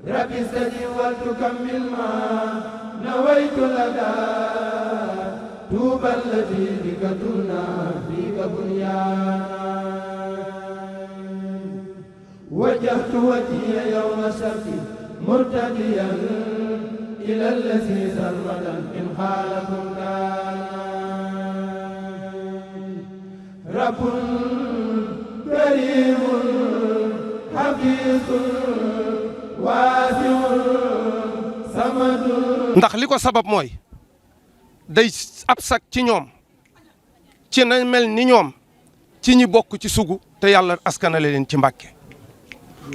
ربي استجب ولتكمل ما نويت لدى توبى التي بك تلنا فيك بنيانا وجهت وجهي يوم السبت مرتديا إلى الذي سرمدا إن خالكم كان رب كريم حفيظ واسع صمد. ndax li ko sabab mooy day ab sak ci ñoom ci nañ mel ni ñoom ci ñi bokk ci sugu te yàlla askanale leen ci Mbàkke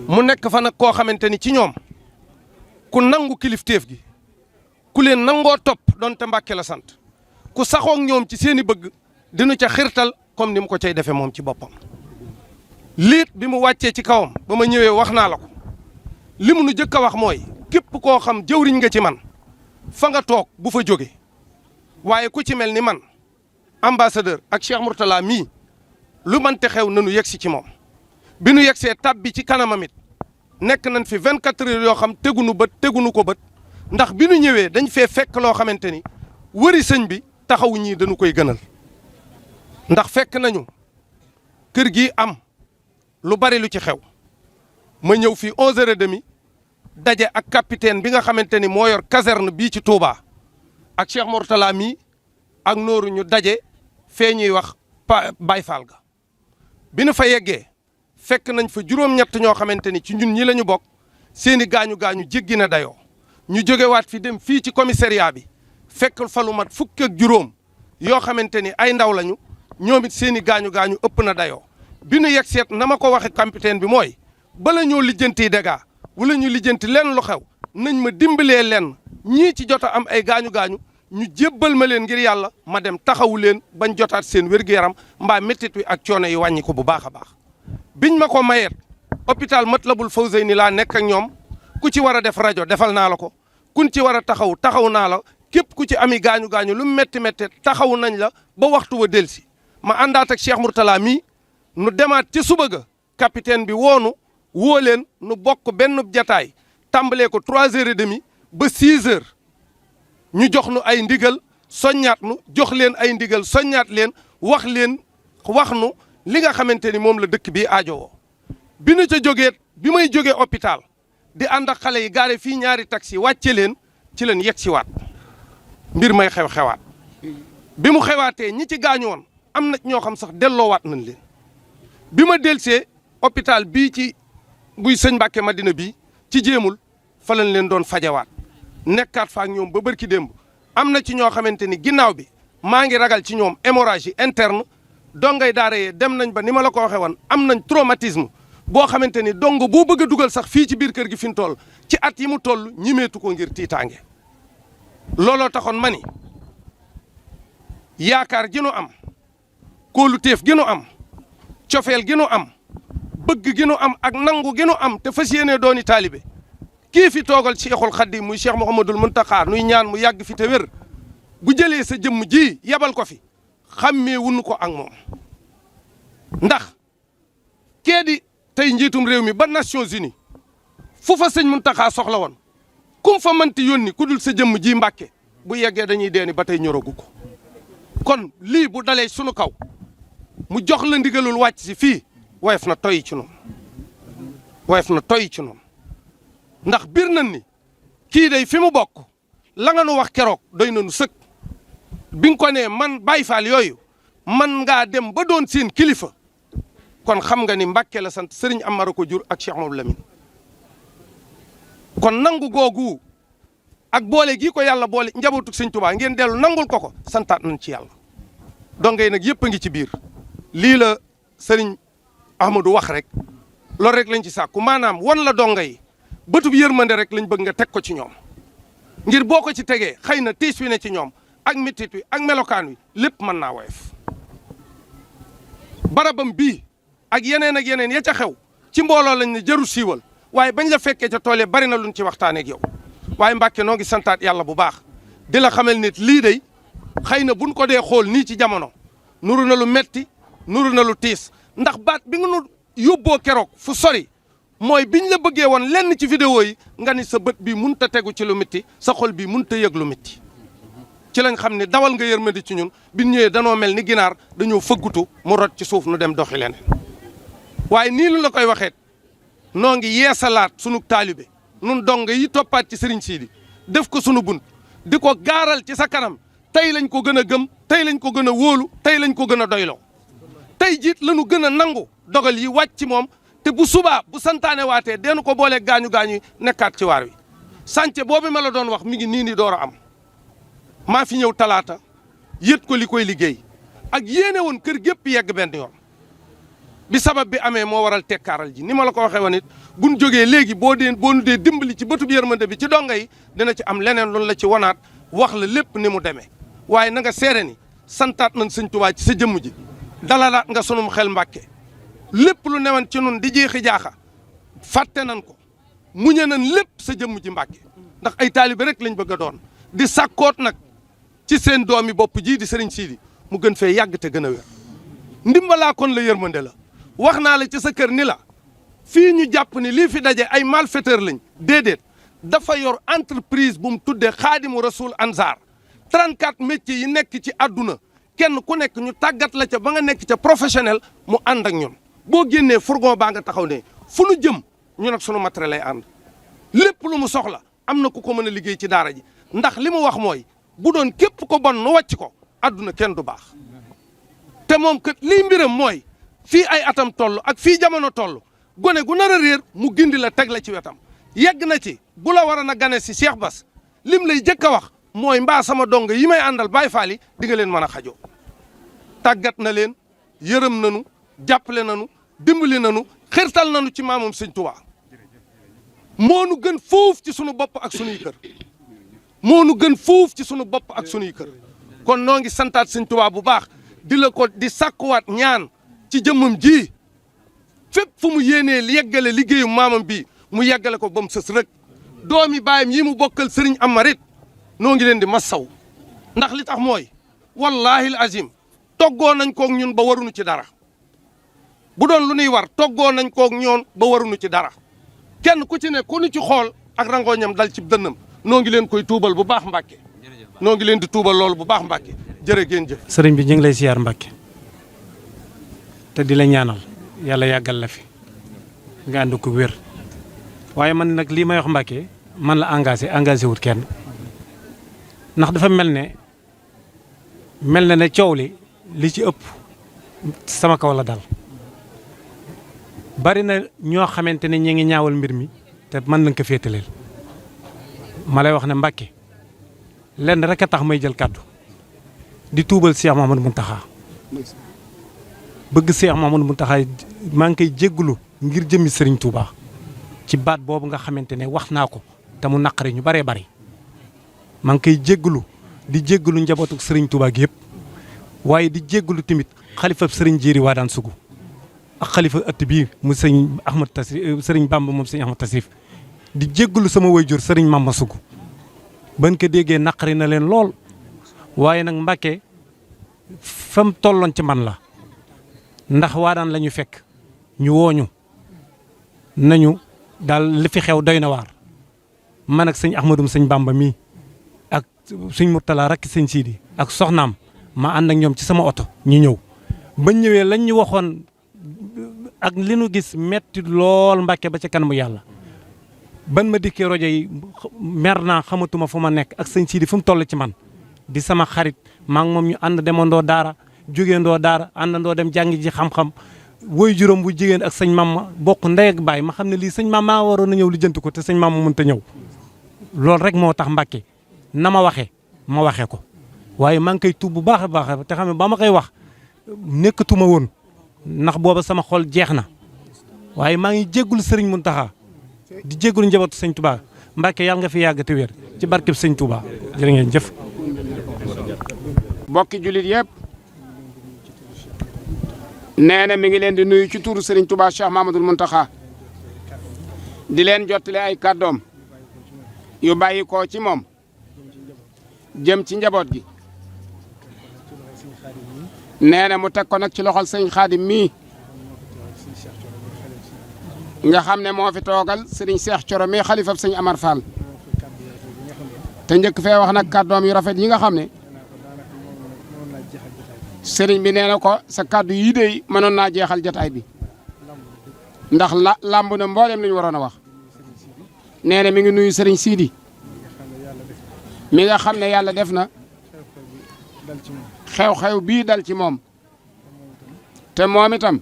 mu nekk fa nag koo xamante ni ci ñoom ku nangu kilifteef gi ku leen nangoo topp donte Mbàkke la sant ku saxoog ñoom ci seeni bëgg dinu ca xirtal comme ni mu ko cay defee moom ci boppam. liit bi mu wàccee ci kawam ba ma ñëwee wax naa la ko li mu nu jëkk a wax mooy képp koo xam jëwriñ nga ci man fa nga toog bu fa jóge waaye ku ci mel ni man ambassadeur ak Cheikh Mourtala mii lu mante xew nanu yegsi ci moom bi nu yegsee tab bi ci kanamam it nekk nañ fi 24 heures yoo xam tegunu ko bët ndax bi nu ñëwee dañ fee fekk loo xamante ni wëri sëñ bi taxawu ñii dañu koy gënal ndax fekk nañu kër gi am lu bari lu ci xew ma ñëw fii 11h30 daje ak capitaine bi nga xamante ni moo yor caserne bii ci Touba ak Cheikh Mourtala mii ak nooru ñu daje fee ñuy wax Baye Fall ga bi nu fa yeggee fekk nañ fa juróom-ñett ñoo xamante ni ci ñun ñi la ñu bokk seeni gaañu-gaañu jéggi na dayoo ñu jógewaat fi dem fii ci commissariat bi fekk fa lu mat fukk ak juróom yoo xamante ni ay ndaw lañu ñoom it seeni gaañu-gaañu ëpp na dayoo bi nu yegg seet na ma ko waxe capitaine bi mooy bala ñoo lijjanti dégâts wala ñu lijjanti leen lu xew nañ ma dimbalee leen ñii ci jot a am ay gaañu-gaañu ñu jébbal ma leen ngir yàlla ma dem taxawu leen bañ jotaat seen wér-gu-yaram mbaa méttit wi ak coono yi wàññi ko bu baax a baax biñ ma ko mayeet hôpital Matlabul Fawzayni laa nekk ak ñoom ku ci war a def rajo defal naa la ko kun ci war a taxaw naa la képp ku ci ami gaañu-gaañu lu métti taxaw nañ la ba waxtu wa delsi ma àndaat ak Cheikh Mourtala mii nu demaat ci suba ga capitaine bi woo leen nu bokk benn jataay tàmbalee ko 3h30 ba 6h ñu jox nu ay ndigal soññaat nu jox leen ay ndigal soññaat leen wax nu li nga xamante ni moom la dëkk bi aajowoo bi nu ca jógee bi may jógee hôpital di ànd ak xale yi gaare fii ñaari taxi wàcce leen ci leen yegg si waat mbir may xewaat bi mu xewaatee ñi ci gaañu woon am na ñoo xam sax delloowaat nañ leen bi ma delsee hôpital bii ci buy sëñ Mbàkke Madina bii ci jéemul fa lañ leen doon fajawaat nekkaat fa ak ñoom ba bërki démb am na ci ñoo xamante ni ginnaaw bi maa ngi ragal ci ñoom hémorragie interne dongay daara yee dem nañ ba ni ma la ko waxee woon am nañ traumatisme boo xamante ni dong boo bëgg a dugal sax fii ci biir kër gi fi mu toll ci at yi mu toll ñimeetu ko ngir tiitaange looloo taxoon ma ni yaakaar gi nu am kóoluteef gi nu am cofeel gi nu am bëgg gi nu am ak nangu gi nu am te fas yéenee dooni taalibe kii fi toogal Cheikhul Khadim muy Cheikh Mouhamadul Mountakha nuy ñaan mu yàgg fi te wér bu jëlee sa jëmm ji yabal ko fi xàmmee wunu ko ak moom ndax kee di tey njiitum réew mi ba Nations Unies fu fa sëñ Mountakha soxla woon kum fa mënti yónni ku dul sa jëmm ji Mbàkke bu yeggee dañuy deeni ba tey ñorogu ko kon lii bu dalee sunu kaw mu jox la ndigalul wàcc si fii woyof na toy ci noonu ndax bir nañ ni kii day fi mu bokk la nga nu wax keroog doy na nu sëkk bi nga ko nee man Baay Faal yooyu man ngaa dem ba doon seen kilifa kon xam nga ni Mbàkke la sant Sëriñ Amara ko jur ak Cheikh Mamadou Lamine kon nangu googu ak boole gii ko yàlla boole njabootu Sëñ Tuubaa ngeen dellu nangul ko santaat nañ ci yàlla dongay nag yëpp a ngi ci biir lii la Sëriñ Ahmadou wax rek loolu rek lañ ci sàkku maanaam wan la donga yi bëtub yërmande rek lañ bëgg nga teg ko ci ñoom ngir boo ko ci tegee xëy na tiis wi ne ci ñoom ak mitit wi ak melokaan wi lépp mën naa woyof barabam bii ak yeneen ya ca xew ci mbooloo lañ ne jëru siiwal waaye bañ la fekkee ca tool yi bari na luñ ci waxtaanee ak yow waaye Mbàkke noo ngi santaat yàlla bu baax di la xamal nit lii day xëy na buñ ko dee xool nii ci jamono nuru na lu metti nuru na lu tiis ndax baat bi nga nu yóbboo keroog fu sori mooy biñ la bëggee woon lenn ci vidéo yi nga ni sa bët bii mënut a tegu ci lu métti sa xol bii mënut a yëg lu métti ci lañ xam ne dawal nga yërmande ci ñun bi ñëwee danoo mel ni ginaar dañoo fëggutu mu rot ci suuf nu dem doxi leneen waaye nii lu la koy waxeet noo ngi yeesalaat sunu taalibe nun dong yi toppaat ci Serigne Sidi def ko sunu bunt di ko gaaral ci sa kanam tey lañ ko gën a gëm tey lañ ko gën a wóolu tey lañ ko gën a doyloo tey jiit lañu gën a nangu dogal yi wàcc ci moom te bu subaa bu santaane waatee deenu ko boolee gaañu-gaañu nekkaat ci waar wi sànce boobu ma la doon wax mi ngi nii door a am maa fi ñëw talaata yët ko li koy liggéey ak yéene woon kër gépp yegg benn yoon bi sabab bi amee moo waral tekkaaral ji ni ma la ko waxee woon it buñ jógee léegi boo nu dee dimbali ci bëtub yërmande bi ci donga yi dina ci am leneen loolu la ci wanaat wax la lépp ni mu demee waaye na nga seere ni santaat nañ sëñ Tuubaa ci sa jëmm ji dalalaat nga sunum xel Mbàkke lépp lu newoon ci nun di jeexi jaaxa fàtte nañ ko muñe nañ lépp sa jëmm ji Mbàkke ndax ay taalibe rek lañ bëgg a doon di sàkkoot nag ci seen doomi bopp ji di Serigne Sidi mu gën fee yàgg te gën a wér ndimbalaa kon la yërmande la wax naa la ci sa kër ni la fii ñu jàpp ni lii fi daje ay malfaiteur lañ déedéet dafa yor entreprise bu mu tuddee Xaadimu Rasul Ansar 34 métiers yi nekk ci àdduna kenn ku nekk ñu tàggat la ca ba nga nekk ca professionnel mu ànd ak ñun boo génnee fourgon baa nga taxaw ne fu nu jëm ñu nag sunu matériel lay ànd lépp lu mu soxla am na ku ko mën a liggéey ci daara ji ndax li mu wax mooy bu doon képp ko bon nu wàcc ko àdduna kenn du baax te moom kat lii mbiram mooy fii ay atam toll ak fii jamono toll gone gu nar a réer mu gindi la teg la ci wetam yegg na ci bu la waroon a gane si Cheikh Bass lim lay jëkk a wax mooy mbaa sama dong yi may àndal Baay Faal yi di nga leen mën a xajoo tàggat na leen yërëm nanu jàppale nanu dimbali nanu xirtal nanu ci maamam Sëñ Tuubaa moo nu gën foofu ci sunu bopp ak sunuy kër moo nu gën foofu ci sunu bopp ak sunuy kër kon noo ngi santaat Sëñ Tuubaa bu baax di la ko di sàkkuwaat ñaan ci jëmmam ji fépp fu mu yéenee yeggale liggéeyu maamam bi mu yeggale ko ba mu sës rek doomi baayam yi mu bokkal sëriñ Amarit noo ngi leen di massaw ndax li tax mooy wallaahi azim toggoo nañ koog ñun ba waruñu ci dara bu doon lu nuy war toggoo nañ koog ñoon ba waruñu ci dara kenn ku ci ne ku ñu ci xool ak rangooñam dal ci dënnam noo ngi leen koy tuubal bu baax Mbàkke noo ngi leen di tuubal loolu bu baax Mbàkke jërë ngeen jëf. sëriñ bi ñu ngi lay siyaar Mbàkke te di la ñaanal yàlla yàggal la fi nga ànd ko wér waaye man nag lii may wax Mbàkke man la engagé wut kenn ndax dafa mel na ne coow li ci ëpp sama kaw la dal bari na ñoo xamante ne ñi ngi ñaawal mbir mi te mën nañ ko féetaleel ma lay wax ne Mbàkke lenn rek a tax may jël kàddu di tuubal Cheikh Mouhamadou Mountakha bëgg Cheikh Mouhamadou Mountakha maa ngi koy jéggulu ngir jëmmi Serigne Touba ci baat boobu nga xamante ne wax naa ko te mu naqari ñu baree bari maa ngi koy jéggulu di jéggulu njabootu Serigne Touba gi yëpp waaye di jéggulu tamit xalifa Serigne Jéeri waa daan sugu ak xalifa ëtt bii mu sëñ Ahmad Tasrif Serigne Bamba moom sëñ Ahmad Tasrif di jéggulu sama wayjur Serigne Mama Sugu ban ko déggee naqari na leen lool waaye nag Mbàkke fa mu tolloon ci man la ndax waa daan la ñu fekk ñu wooñu nañu daal li fi xew doy na waar man ak sëñ Ahmadum sëñ Bamba mii ak sëñ Murtala rakk sëñ Sidi ak soxnaam ma ànd ak ñoom ci sama oto ñu ñëw bañ ñëwee lañ ñu waxoon ak li nu gis metti lool Mbàkke ba ca kanamu yàlla ban ma dikkee rajo yi mer naa xamatuma fu ma nekk ak sëñ Sidi fu mu toll ci man di sama xarit maa ngi moom ñu ànd demandoo daara jógeendoo daara àndandoo dem jàngi ji xam-xam woy juróom bu jigéen ak sëñ Mama bokk ndey ak baay ma xam ne lii sëñ Mama waroon na ñëw lijjanti ko te sëñ Mama mënut a ñëw loolu rek moo tax Mbàkke na ma waxee ko waaye maa ngi koy tuub bu baax a baax te xam ne ba ma koy wax nekkatuma woon ndax booba sama xol jeex na waaye maa ngi jéggul sëriñ Mountakha di jéggul njabootu sëñ Touba Mbàkke yàlla nga fi yàgg te wér ci barkeb sëñ Touba jërë ngeen jëf. mbokki jullit yëpp nee na mi ngi leen di nuyu ci turu Serigne Touba Cheikh Mamadou Mountakha di leen jottali ay kàddoom yu bàyyi koo ci moom jëm ci njaboot gi nee na mu teg ko nag ci loxol sëñ Xaadim mii nga xam ne moo fi toogal sëriñ Cheikh Thioro mi xalifab sëñ Amar Fall te njëkk fee wax nag kàddoom yu rafet yi nga xam ne sëriñ bi nee na ko sa kàddu yii de mënoon naa jeexal jotaay bi ndax làmb na mboolem li ñu waroon a wax nee na mi ngi nuyu sëriñ Sidi mi nga xam ne yàlla def na xew-xew bii dal ci moom te moom itam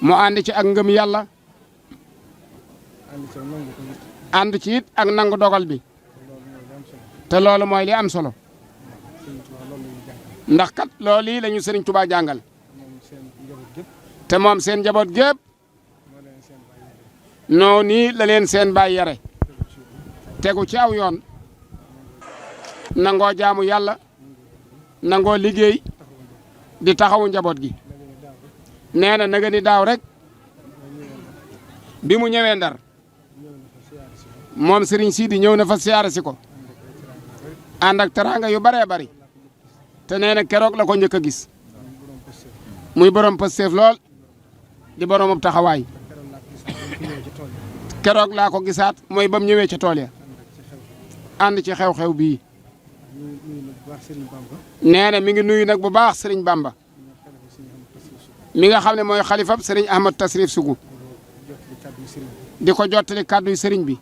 mu ànd ci ak ngëm yàlla ànd ci it ak nangu dogal bi te loolu mooy li am solo ndax kat loolu yi la ñu Sëriñ Tuubaa jàngal te moom seen njaboot gépp noo nii la leen seen baay yare tegu ci aw yoon nangoo jaamu yàlla nangoo liggéey di taxawu njaboot gi nee na naga ni daaw rek bi mu ñëwee Ndar moom Serigne Sidi ñëw na fa siyaare si ko ànd ak teraanga yu baree bari te nee na keroog la ko njëkk a gis muy borom Pastef lool di boromub taxawaay keroog laa ko gisaat mooy ba mu ñëwee ca tool ya ànd ci xew-xew bii nee na mi ngi nuyu nag bu baax Serigne Bamba mi nga xam ne mooy xalifab Serigne Ahmad Tasrif Sougou di ko jottali kàddu yu Serigne bi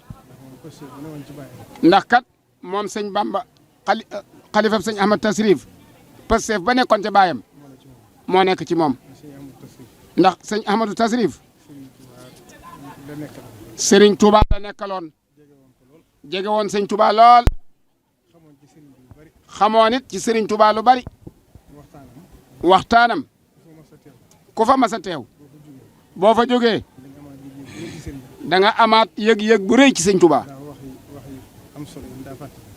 ndax kat moom sëñ Bamba xalifab sëñ Ahmad Tasrif Pastef ba nekkoon ca baayam moo nekk ci moom ndax sëñ Ahmadou Tasrif Serigne Touba la nekkaloon jege woon sëñ Touba lool xamoon it ci Serigne Touba lu bari waxtaanam ku fa mas a teew boo fa jógee da nga amaat yëg-yëg bu rëy ci sëñ Touba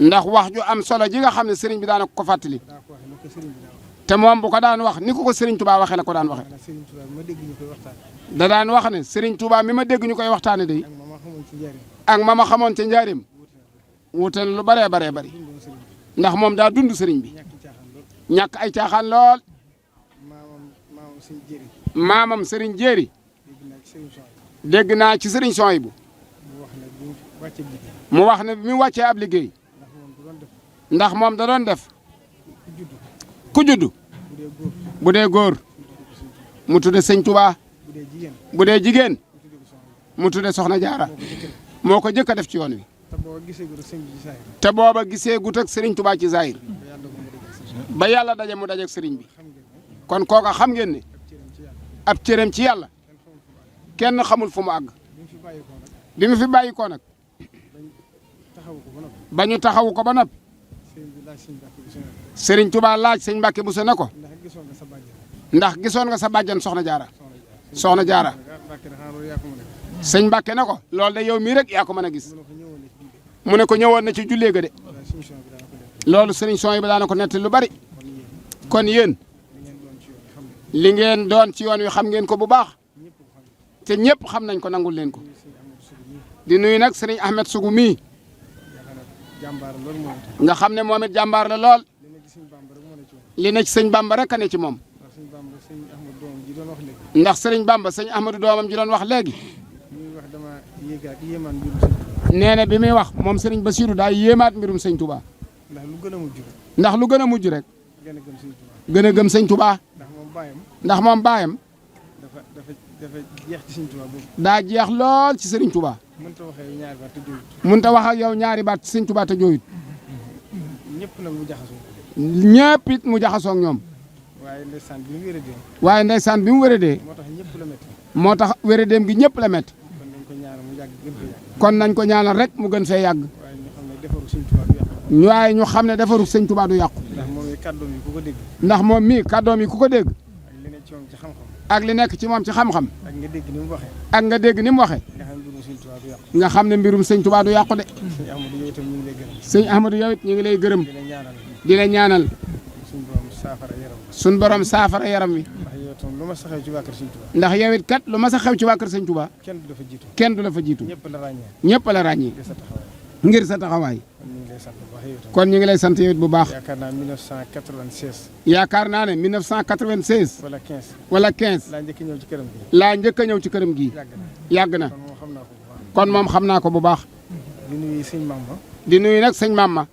ndax wax ju am solo ji nga xam ne Serigne bi daana ko fàttali te moom bu ko daan wax ni ko Serigne Touba waxee la ko daan waxee da daan wax ne Serigne Touba mi ma dégg ñu koy waxtaane day ak ma xamoon ca njaarim wuute na lu baree baree bari ndax moom daa dund Serigne bi ñàkk ay caaxaan lool maamam Serigne Jéeri dégg naa ci Serigne Souhaïbou mu wax ne bi mu wàccee ab liggéey ndax moom da doon def ku juddu bu dee góor mu tudde sëñ Touba bu dee jigéen mu tudde Soxna Jaara moo ko jëkk a def ci yoon wi te booba gisee gut ak Serigne Touba ci zahir ba yàlla daje mu daje ak Serigne bi kon kooka xam ngeen ne ab cëram ci yàlla kenn xamul fu mu àgg bi mu fi bàyyi ko nag ba ñu taxawu ko ba nopp Serigne Touba laaj sëñ Mbàkke Buso ne ko ndax gisoon nga sa bàjjan Soxna Jaara Soxna Jaara sëñ Mbàkke ne ko loolu de yow mii rek yaa ko mën a gis mu ne ko ñëwoon na ci jullee ga de loolu Serigne Souhaïbou daana ko netti lu bari kon yéen li ngeen doon ci yoon wi xam ngeen ko bu baax te ñëpp xam nañ ko nangul leen ko di nuyu nag Serigne Ahmed Sougou mii nga xam ne moom it jàmbaar la lool li ne ci sëñ Bamba rek a ne ci moom ndax Serigne Bamba sëñ Ahmadou doomam ji doon wax léegi nee na bi muy wax moom Serigne Bassirou daa yéemaat mbirum sëñ Touba ndax lu gën a mujj rek gën a gëm sëñ Touba ndax moom baayam daa jeex lool ci Serigne Touba mënta wax ak yow ñaari baat ci sëñ Touba te jooyut ñëpp it mu jaxasoo ak ñoom waaye ndeysaan bi mu wéradee moo tax wéradeem gi ñëpp la métti kon nañ ko ñaanal rek mu gën fee yàgg waaye ñu xam ne defaru sëñ Touba du yàqu ndax moom mii kàddoom yi ku ko dégg ak li nekk ci moom ci xam-xam ak nga dégg ni mu waxee nga xam ne mbirum sëñ Touba du yàqu de sëñ Ahmadou yow it ñu ngi lay gërëm di la ñaanal sun borom saafara yaram wi ndax yow it kat lu ma sa xew ci waa kër sëñ Touba kenn du la fa jiitu ñëpp la ràññee ngir sa taxawaay kon ñu ngi lay sant yow it bu baax. yaakaar naa 1996. yaakaar naa ne 1996. wala 15. wala 15. laa njëkk a ñëw ci këram gi. laa njëkk a ñëw ci këram gii. yàgg na. kon moom xam naa ko bu baax. di nuyu sëñ Mamba. di nuyu nag sëñ Mamba.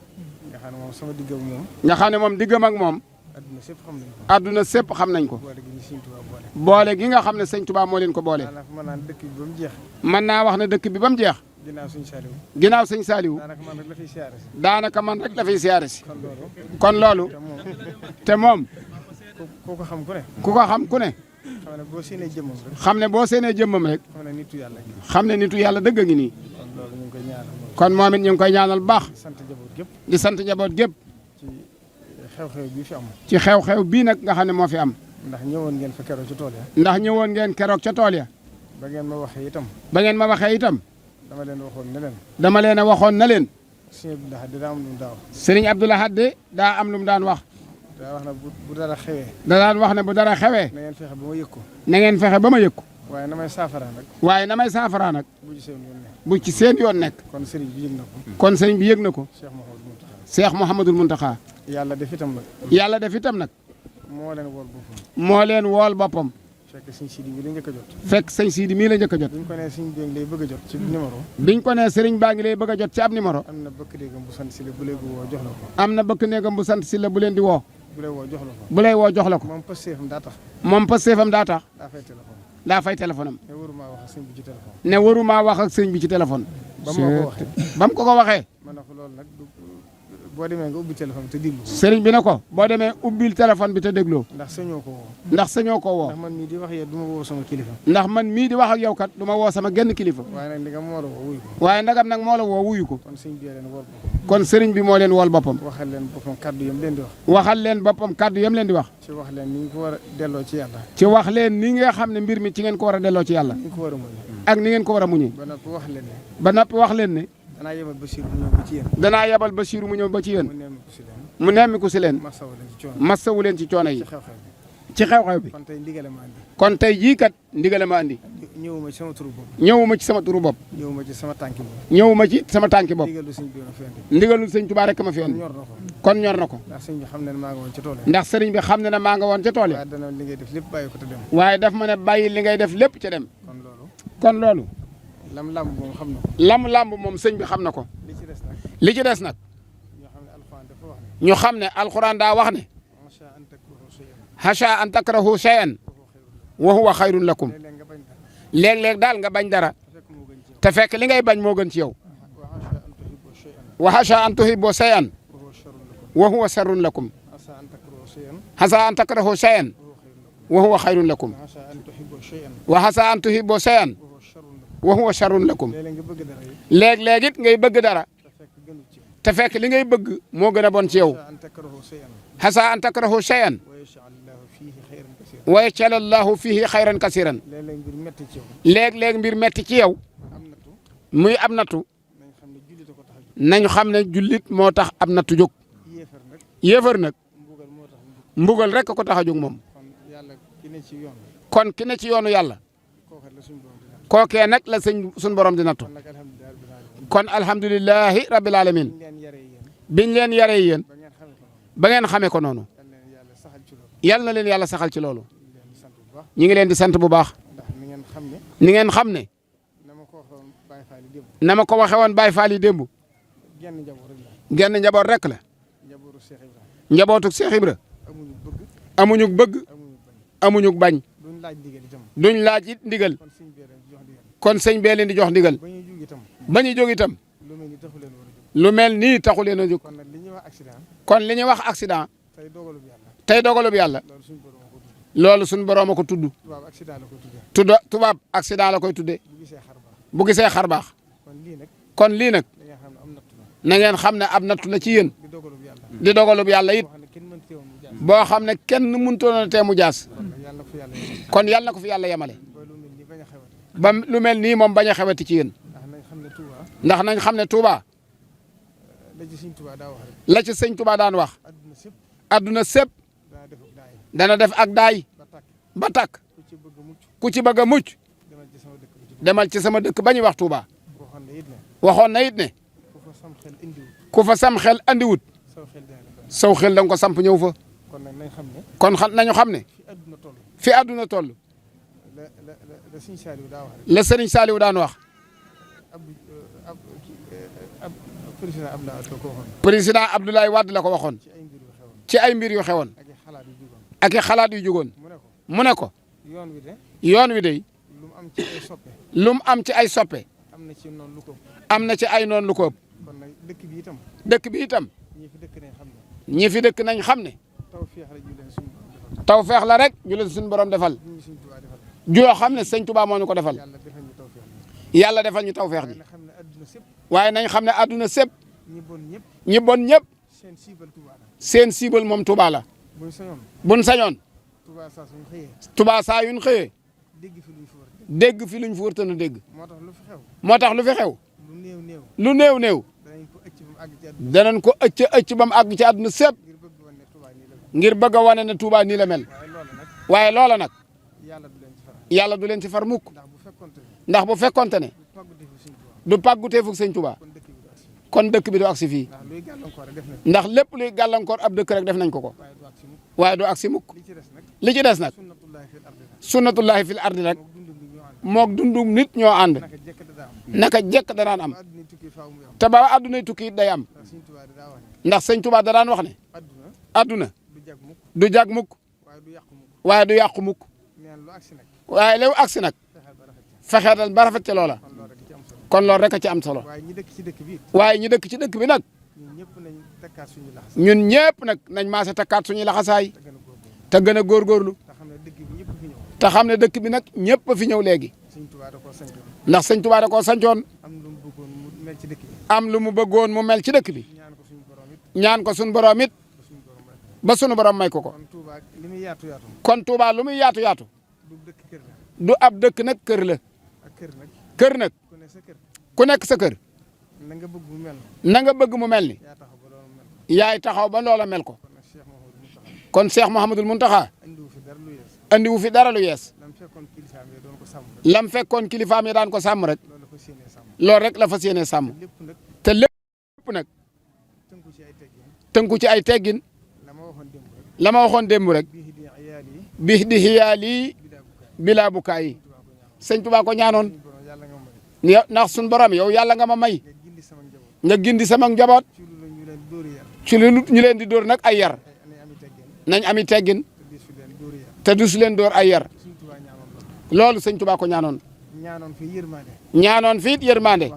nga xam ne moom sama digg ak moom. nga xam ne moom diggam ak moom. adduna sépp xam nañ ko. adduna sépp xam nañ ko. boole gi ñu sëñ Tuubaa boole. boole gi nga xam ne sëñ Tuubaa moo leen ko boole. mën naa dëkk bi ba mu jeex. mën naa wax ne dëkk bi ba mu jeex. ginnaaw sëñ Saliou. ginnaaw sëñ Saliou. daanaka man rek la fiy siyaare si. daanaka man rek la fiy siyaare si. kon kon loolu. loolu. te moom. ku ko xam ku ne. ku ko xam ku ne. xam ne boo séenee jëmmam rek. xam ne boo séenee jëmmam rek. xam ne nitu yàlla gi. xam ne nitu yàlla dëgg ngi nii. kon loolu ñu ngi koy ñaanal. kon moom it ñu ngi koy ñaanal bu baax. di sant njaboot gépp. di sant njaboot gépp. ci xew-xew bii fi am. ci xew-xew bii nag nga xam ne moo fi am. ndax ñëwoon ngeen fa keroog ci tool ya. ndax ñëwoon ngeen keroog ca tool ya. ba ngeen ma waxee itam. ba ngeen ma waxee itam. dama leen waxoon ne leen. dama leen a waxoon na leen. sëñ Abdou Lahad daa sëriñ Abdou Lahad daa am am lu mu daaw. lu mu daan wax. daa wax ne bu dara xewee. da daan wax ne bu dara xewee. na ngeen fexe ba ma yëg ko. na ngeen fexe ba ma yëg ko. waaye na may saafara nag. waaye na may saafara nag. bu ci seen yoon nekk. bu ci seen yoon nekk. kon sëriñ bi yëg na ko. kon sëriñ bi yëg na ko. Cheikh Mouhamadou Mountakha. Cheikh Mouhamadul Mountakha. yàlla def itam nag. yàlla def itam nag. moo leen wool boppam. moo leen wool boppam. fekk sëñ Sidi mi la njëkk a jot. fekk sëñ Sidi mii la njëkk a jot. biñ ko nee sëñ bi lay bëgg a jot ci numéro. biñ ko nee sëriñ baa ngi lay bëgg a jot ci ab numéro. am na bëkk déggam bu sant si la bu lay woo jox la ko. am na bëkk néegam bu sant si la bu leen di woo. bu lay woo jox la ko. bu lay woo jox la ko. moom pësteefam daa tax. moom pësteefam daa tax. daa fay téléphone. daa fay téléphone am. ne waruma wax ak sëñ bi ci téléphone. ne waruma wax ak sëñ bi ci téléphone. ba ma ko waxee. ba mu ko waxee. ma ne ko loolu nag boo demee nga ubbi téléphone bi te déglu. sëriñ bi ne ko boo demee ubbil téléphone bi te dégloo. ndax sañoo ko woo. ndax sañoo ko woo. ndax man mii di wax yow du ma woo sama kilifa. ndax man mii di wax ak yow kat du ma woo sama genn kilifa. waaye nag ndegam moo la woo wuyu ko. waaye ndagam nag moo la woo wuyu ko. kon sëñ bi leen wool boppam. kon sëriñ bi moo leen wool boppam. waxal leen boppam kaddu yam leen di wax. waxal leen boppam kaddu yam leen di wax. ci wax leen ni ñu ko war a delloo ci yàlla. ci wax leen ni nga xam ne mbir mi ci ngeen ko war a delloo ci yàlla. ni ñu ko war a muñ. ak ni ngeen ko war a muñee. ba noppi wax leen ne. ba noppi wax leen ne. danaa yebal Bachir mu ñëw ba ci yéen. danaa yebal Bachir mu ñëw ba ci yéen. mu nemmi ko si leen. mu nemmiku si leen. masawu leen ci coono. masawu leen ci coono yi. ci xew-xew bi. ci xew-xew bi. kon tey ndigale ma andi. kon tey jii kat ndigale ma andi. ñëwuma ci sama turu bopp. ñëwuma ci sama turu bopp. ñëwuma ci sama tànki bopp. ñëwuma ci sama tànki bopp. ndigalu sëñ bi ma fi andi. ndigalul sëñ Tuubaa rek ma fi andi. ñor na ko. kon ñor na ko. ndax sëñ bi xam ne maa nga woon ca tool yi. ndax sëriñ bi xam ne ne maa nga woon ca tool ya. waaye dana li ngay def lépp bàyyi ko te dem. waaye daf ma ne bàyyi li ngay def lépp ca dem. kon loolu. kon loolu. lam làmb moom xam na ko. lam làmb moom sëñ bi xam na ko. li ci des nag. li ci des nag. ñoo xam ne alxuraan dafa wax ne. ñu xam ne alxuraan daa wax ne. xasha an takrahu shay'an wa huwa xayrun lakum. léeg-léeg daal nga bañ dara. te fekk li ngay bañ moo gën ci yow. wa xasha an tuhibbu shay'an wa huwa sharrun lakum. xasa an takrahu shay'an wa huwa xayrun lakum. wa xasa an tuhibbu shay'an wa huwa sharrun lakum. léeg-léeg it ngay bëgg dara. te fekk li ngay bëgg moo gën a bon ci yow. xasa an takrahu shay'an wa yaj'al Allahu fihi xayran kasiran. léeg-léeg mbir metti ci yow. muy ab nattu. nañu xam ne jullit moo tax ab nattu jóg. yéefar nag. mbugal rek ko tax a jóg moom. kon ki ne ci yoonu yàlla. kookee nag la suñ borom di nattu. kon alhamdulilahi rabbil alamin. biñ leen yaree yéen. ba ngeen xamee ko noonu. yal na leen yàlla saxal ci loolu. ñi ngi leen di sant bu baax. ni ngeen xam ne. na ma ko waxee woon Baye Fall yi démb. genn njaboot rek la. njabootu Cheikh Ibra. amuñu bëgg. amuñu bañ. duñ laaj it ndigal. kon sëñ bee leen di jox ndigal. ba ñu jóg itam. lu mel nii taxu leen a jóg. kon li ñuy wax accident. tey dogalub yàlla. loolu suñu borom a ko tudd. tubaab accident la koy tuddee. bu gisee xar baax. kon lii nag. na ngeen xam ne ab nattu la ci yéen. di dogalub yàlla it. boo xam ne kenn mënutoon a tee mu jaas. kon yàlla na ko fi yàlla yemale. ba lu mel nii moom bañ a xewati ci yéen. ndax nañ xam ne Touba. la ci sëñ Touba daan wax. adduna sépp. dana def ak daay. ba takk. ku ci bëgg a mucc. demal ci sama dëkk ba ñuy wax Touba. waxoon na it ne. ku fa sam xel andiwut saw xel da nga ko samp ñëw fa kon nag nañ xam ne kon nañu xam ne fi àdduna toll la Sëriñ Saliou daa wax rek la Sëriñ Saliou daan wax président Abdoulaye Wade la ko waxoon ci ay mbir yu xewoon ak i xalaat yu jugoon mu ne ko yoon wi de lu mu am ci ay soppe am na ci ay noon lu ko ëpp dëkk bi itam ñi fi dëkk nañ xam ne tawfeex la rek ju leen suñu borom defal joo xam ne sëñ Touba moo ñu ko defal yàlla defal ñu tawfeex ji waaye nañ xam ne àdduna sépp ñi bon ñëpp seen siibal moom Touba la buñ sañoon Touba saa yuñ xëyee dégg fi luñ fi wërtan a dégg moo tax lu fi xew lu néew néew danañ ko ëcc ba mu àgg ci àdduna sépp ngir bëgg a wane ne Touba nii la mel waaye loola nag yàlla du leen ci far mukk ndax bu fekkonte ne du pàggutee fuk sëñ Touba kon dëkk bi du agsi fii ndax lépp luy gàllankoor ab dëkk rek def nañ ko waaye du agsi mukk li ci des nag sunnatullahi fil ardi rek moog dundum nit ñoo ànd naka jekk danaan am te ba addunay tukki day am ndax sëñ Touba da daan wax ne adduna du jag mukk waaye du yàqu mukk waaye lew agsi nag fexeetal ba rafet ca loola kon loolu rek a ci am solo waaye ñi dëkk ci dëkk bi nag ñun ñëpp nag nañ maase takkaat suñuy laxasaay te gën a góorgóorlu te xam ne dëkk bi nag ñëpp a fi ñëw léegi ndax sëñ Touba da koo sancoon am lu mu bëggoon mu mel ci dëkk bi ñaan ko suñu borom it ba sunu borom may ko kon Touba lu muy yaatu yaatu du ab dëkk nag kër la kër nag ku nekk sa kër na nga bëgg mu mel ni yaay taxaw ba loola mel ko kon Cheikh Mouhamadoul Mountakha andi wu fi dara lu yees lam fekkoon kilifaam yi daan ko sàmm rek loolu rek la fas yéene sàmm te lépp nag tënku ci ay teggin la ma waxoon démb rek bi di xiyaali bilaa bukaa yi sëñ Tuubaa ko ñaanoon ndax suñu borom yow yàlla nga ma may nga gindi sama njaboot ci lu ñu leen di dóor nag ay yar nañ ami teggin te du su leen dóor ay yar loolu sëñ Tuubaa ko ñaanoon ñaanoon fi yërmande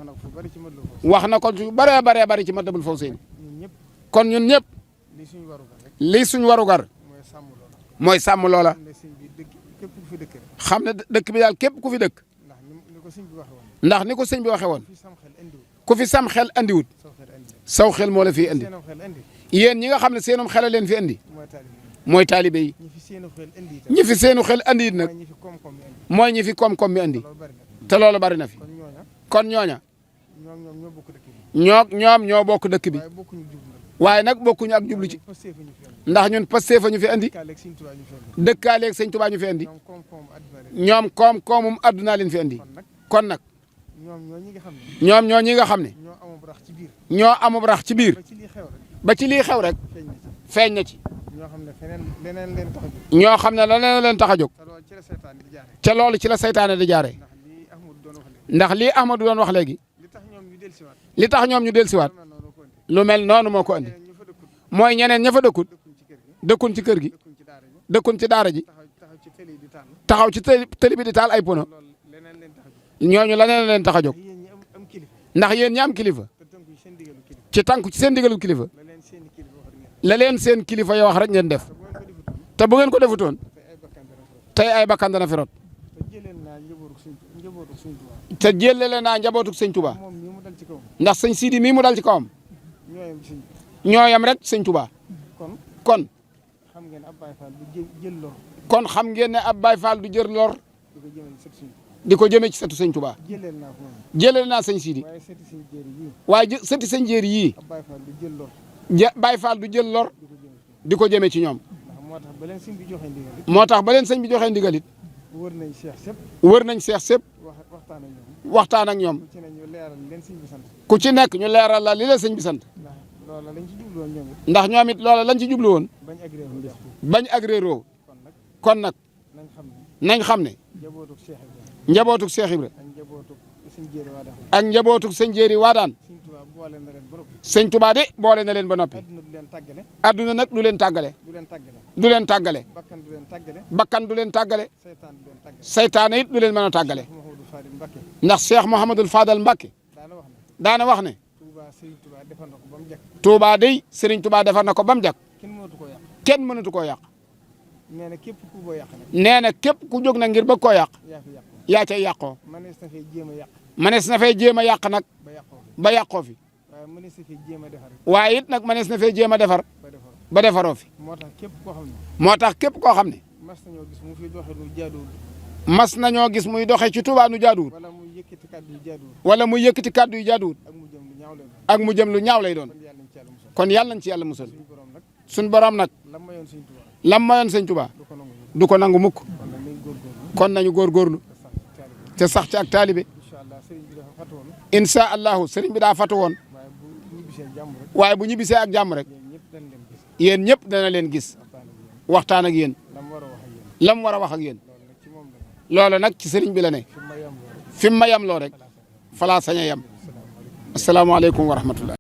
wax na ko su bëree baree bëri ci Matlabul Fawzayni kon ñun ñëpp lii suñ warugar mooy sàmm loola xam ne dëkk bi daal képp ku fi dëkk ndax ni ko sëñ bi waxee woon ku fi sam xel andiwut saw xel moo la fi andi yéen ñi nga xam ne seenum xel a leen fi andi mooy taalibe yi ñi fi seenu xel andi it nag mooy ñi fi koom-koom mi andi te loolu bari na fi kon ñooña ñoom ñoo bokk dëkk bi waaye nag bokkuñu ak jublu ci ndax ñun Pastef fa ñu fi andi dëkkaaleeg sëñ Tuubaa ñu fi andi ñoom koom-koomum adduna leen fi andi kon nag ñoom ñoo ñi nga xam ne ñoo amub rax ci biir ba ci lii xew rek feeñ na ci ñoo xam ne leneen leen tax a jóg ca loolu ci la saytaane di jaare ndax lii Ahmadou doon wax léegi li tax ñoom ñu dellusiwaat lu mel noonu moo ko andi mooy ñeneen ña fa dëkkun ci kër gi dëkkun ci daara ji taxaw ci tëli bi di taal ay pono ñooñu leneen leen tax a jóg ndax yéen ñi am kilifa ci tànku ci seen digalu kilifa la leen seen kilifa yoo wax rek ngeen def te bu ngeen ko defutoon tey ay bakkan dana fi rot te jëlele naa njabootu sëñ Touba ndax sëñ Sidi mii mu dal ci kawam ñooyam rek sëñ Touba kon xam ngeen ne ab Baay Faal du jël lor di ko jëmee ci setu sëñ Touba jëlele naa sëñ Sidi waaye sëti sëñ jéeri yii Baay Faal du jël lor di ko jëmee ci ñoom moo tax ba leen sëñ bi joxee ndigalit wër nañ seex sëpp waxtaan ak ñoom ku ci nekk ñu leeral la li la sëñ bi sant loola lañ ci jublu woon ñoom it. ndax ñoom it loola lañ ci jublu woon. bañ agréeroo. kon nag nañ xam ne. njabootuk Cheikh Ibra. ak njabootuk sëñ Jéeri Waadaan. sëñ Tuubaa de boole na leen ba noppi. adduna nag du leen tàggale. du leen tàggale. bakkan du leen tàggale. saytaane it du leen mën a tàggale. ndax Cheikh Mouhamadul Fadal Mbacké daana wax ne. Touba day Serigne Touba defar na ko ba mu jag. kenn mënatu koo yàq. nee na képp ku boo yàq nag. nee na képp ku jóg na ngir bëgg koo yàq. yaa cay yàqoo. manees na fee jéem a yàq. manees na fee jéem a yàq nag. ba yàqoo fi. waaye manees na fee jéem a defar. waaye it nag manees na fee jéem a defar. ba defaroo fi. moo tax képp koo xam ne. moo tax képp koo xam ne. mas nañoo gis mu fi doxee lu jaaduwul. mas nañoo gis muy doxee ci Touba nu jaaduwul. wala muy yëkkati kàddu yu jaaduwul. wala muy yëkkati kàddu yu jaaduwul. ak mu jëm lu ñaaw lay doon. kon yàlla nañ ci yàlla musal. suñ borom nag. lam mayoon sëñ Touba. du ko nangu mukk. kon nañu góorgóorlu. te sax ci ak taalibe. incha allahu sëriñ bi daa fatu woon. waaye bu ñibbisee ak jàmm rek. yéen ñëpp dana leen gis. waxtaan ak yéen. lam war a wax ak yéen. loolu nag ci sëriñ bi la ne. fi mu ma yem loo rek. falaa sañ a yem. asalaamaaleykum wa rahmatullah.